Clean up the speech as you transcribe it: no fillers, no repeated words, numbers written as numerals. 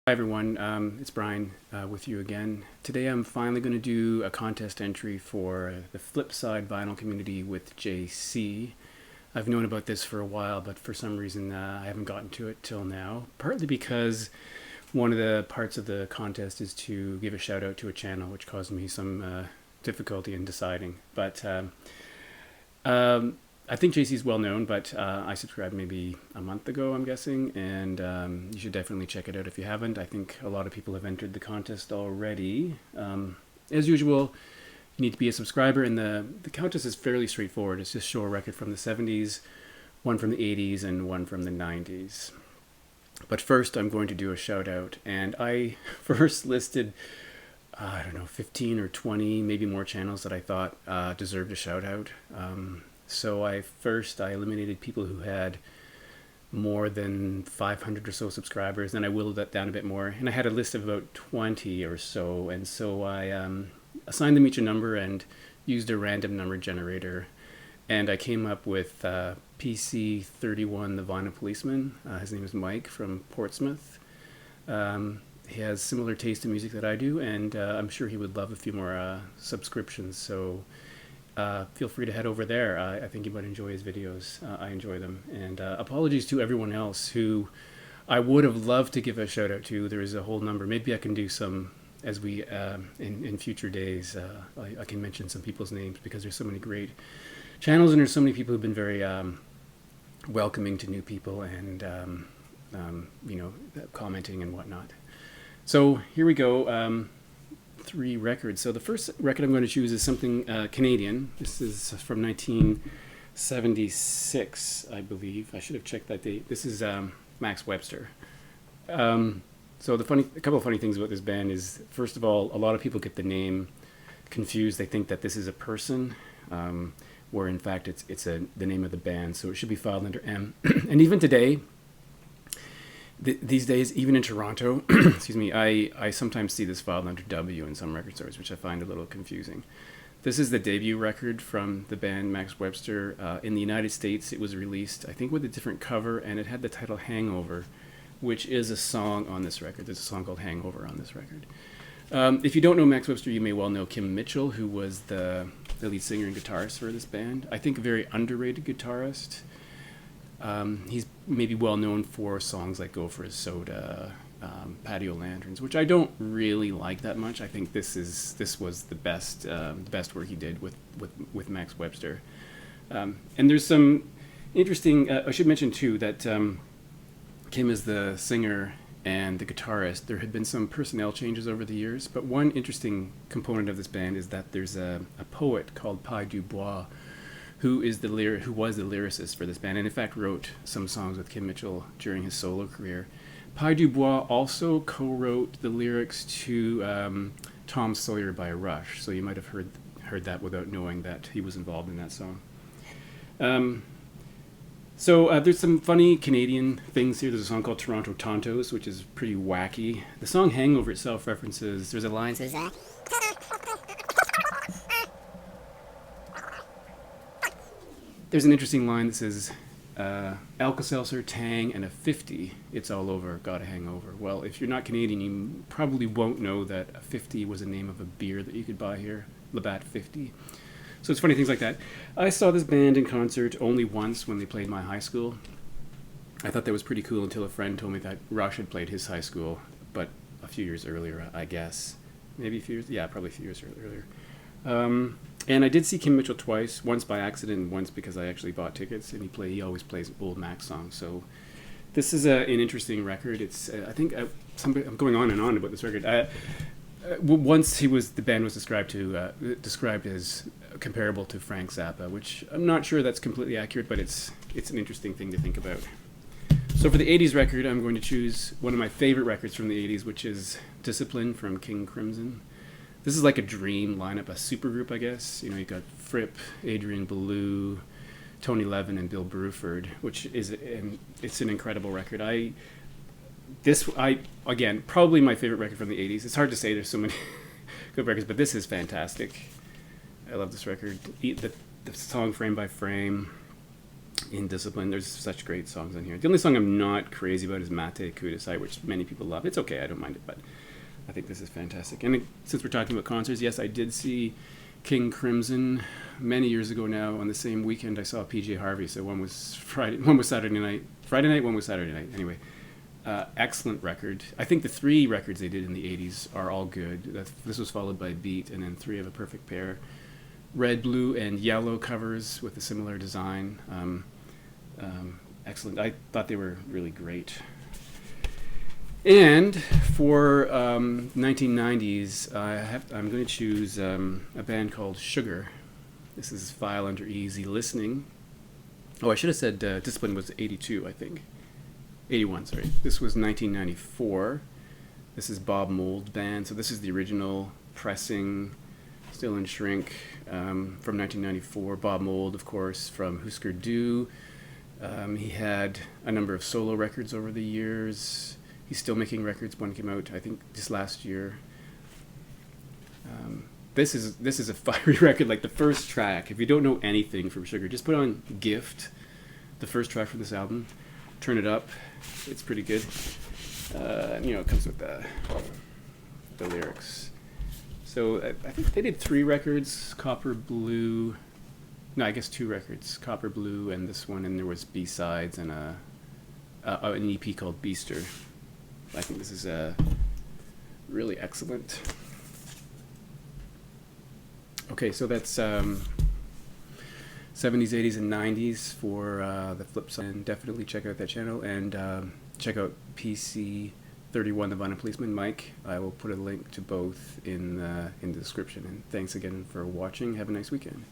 Hi everyone, it's Brian with you again. Today I'm finally going to do a contest entry for the Flipside vinyl community with JC. I've known about this for a while, but for some reason I haven't gotten to it till now. Partly because one of the parts of the contest is to give a shout out to a channel, which caused me some difficulty in deciding. But I think JC is well known, but I subscribed maybe a month ago, I'm guessing, and you should definitely check it out if you haven't. I think a lot of people have entered the contest already. As usual, you need to be a subscriber, and the contest is fairly straightforward. It's just show a record from the 70s, one from the 80s, and one from the 90s. But first, I'm going to do a shout out, and I first listed, I don't know, 15 or 20, maybe more channels that I thought deserved a shout out. So I eliminated people who had more than 500 or so subscribers. Then I whittled that down a bit more, and I had a list of about 20 or so. And so I assigned them each a number and used a random number generator. And I came up with PC31, the Vinyl Policeman. His name is Mike from Portsmouth. He has similar taste in music that I do, and I'm sure he would love a few more subscriptions. So feel free to head over there. I think you might enjoy his videos. I enjoy them. And apologies to everyone else who I would have loved to give a shout out to. There is a whole number. Maybe I can do some as we in future days. I can mention some people's names because there's so many great channels and there's so many people who've been very welcoming to new people and commenting and whatnot. So here we go. 3 records. So the first record I'm going to choose is something Canadian. This is from 1976, I believe. I should have checked that date. This is Max Webster. So a couple of funny things about this band is, first of all, a lot of people get the name confused. They think that this is a person, where in fact it's the name of the band. So it should be filed under M. And even today, these days, even in Toronto, excuse me, I sometimes see this filed under W in some record stores, which I find a little confusing. This is the debut record from the band Max Webster. In the United States, it was released, I think, with a different cover, and it had the title Hangover, which is a song on this record. There's a song called Hangover on this record. If you don't know Max Webster, you may well know Kim Mitchell, who was the lead singer and guitarist for this band. I think a very underrated guitarist. He's maybe well known for songs like Go for a Soda, Patio Lanterns, which I don't really like that much. I think this was the best work he did with Max Webster. And there's some interesting. I should mention too that Kim is the singer and the guitarist. There had been some personnel changes over the years, but one interesting component of this band is that there's a poet called Pi Dubois, who was the lyricist for this band, and in fact wrote some songs with Kim Mitchell during his solo career. Pi Dubois also co-wrote the lyrics to Tom Sawyer by Rush, so you might have heard that without knowing that he was involved in that song. So there's some funny Canadian things here. There's a song called Toronto Tontos, which is pretty wacky. The song Hangover itself references, there's a line that says, there's an interesting line that says, Alka-Seltzer, Tang, and a 50, it's all over, got a hangover. Well, if you're not Canadian, you probably won't know that a 50 was a name of a beer that you could buy here, Labatt 50. So it's funny things like that. I saw this band in concert only once when they played my high school. I thought that was pretty cool until a friend told me that Rush had played his high school, but a few years earlier, I guess. Maybe a few years? Yeah, probably a few years earlier. And I did see Kim Mitchell twice, once by accident and once because I actually bought tickets, and he always plays old Max songs. So this is an interesting record. It's I think I'm going on and on about this record. Once the band was described as comparable to Frank Zappa, which I'm not sure that's completely accurate, but it's an interesting thing to think about. So for the 80s record, I'm going to choose one of my favorite records from the 80s, which is Discipline from King Crimson. This is like a dream lineup, a supergroup, I guess. You got Fripp, Adrian Belew, Tony Levin, and Bill Bruford, which is it's an incredible record. Again, probably my favorite record from the 80s. It's hard to say, there's so many good records, but this is fantastic. I love this record. The song Frame by Frame, Indiscipline. There's such great songs on here. The only song I'm not crazy about is Mate Kudasai, which many people love. It's okay, I don't mind it, but I think this is fantastic. And since we're talking about concerts, yes, I did see King Crimson many years ago now. On the same weekend, I saw PJ Harvey. So one was Friday, one was Saturday night. Friday night, one was Saturday night. Anyway, excellent record. I think the 3 records they did in the 80s are all good. This was followed by Beat, and then 3 of a perfect pair. Red, blue, and yellow covers with a similar design. Excellent. I thought they were really great. And for 1990s, I'm going to choose a band called Sugar. This is File Under Easy Listening. Oh, I should have said Discipline was 82, I think. 81, sorry. This was 1994. This is Bob Mould Band. So this is the original pressing, still in shrink, from 1994. Bob Mould, of course, from Husker Du. He had a number of solo records over the years. He's still making records. One came out, I think, just last year. This is a fiery record. Like the first track, if you don't know anything from Sugar, just put on Gift, the first track from this album. Turn it up. It's pretty good. It comes with the lyrics. So I think they did 3 records, Copper Blue. No, I guess 2 records, Copper Blue and this one, and there was B-sides and an EP called Beaster. I think this is really excellent. Okay, so that's 70s, 80s, and 90s for the flip side. And definitely check out that channel, and check out PC31, the Vinyl Policeman, Mike. I will put a link to both in the description. And thanks again for watching. Have a nice weekend.